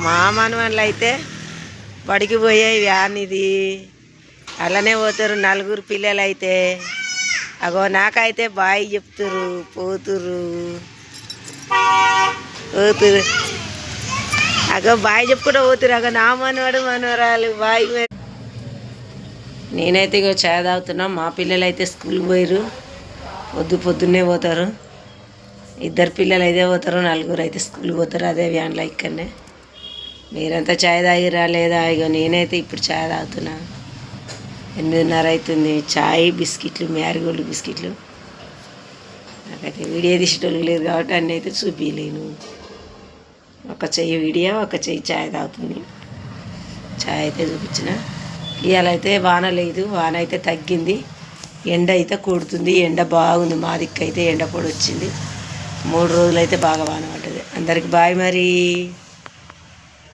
మా మనవాళ్ళు అయితే బడికి పోయే వ్యాన్ ఇది అలానే పోతారు నలుగురు పిల్లలు అయితే అగో నాకైతే బాయ్ చెప్తురు పోతురు అగో బాయ్ చెప్పుకుంటూ పోతురు అగో నా మనవాడు మనవరాలు బాయ్. నేనైతే ఇగో చాయ్ తాగుతున్నా. మా పిల్లలు అయితే స్కూల్కి పోయారు, పొద్దున్నే పోతారు. ఇద్దరు పిల్లలు అయితే పోతారు, నలుగురు అయితే స్కూల్కి పోతారు అదే వ్యాన్లో ఇక్కడనే. మీరంతా చాయ్ తాగిరా లేదా? ఇగో నేనైతే ఇప్పుడు చాయ్ తాగుతున్నా. 8:30 అవుతుంది. చాయ్ బిస్కెట్లు, మ్యారీగోల్డ్ బిస్కెట్లు. నాకైతే వీడియో తీసేటోళ్ళు లేదు కాబట్టి అన్నీ అయితే చూపించలేను. ఒక చెయ్యి వీడియో, ఒక చెయ్యి చాయ్ తాగుతుంది. చాయ్ అయితే చూపించిన. ఇవాళ అయితే వాన లేదు, వాన అయితే తగ్గింది. ఎండ అయితే కొడుతుంది, ఎండ బాగుంది. మా దిక్కు అయితే ఎండ పొడి వచ్చింది. 3 రోజులు అయితే బాగా వాన పడ్డది. అందరికి బాయ్ మరి.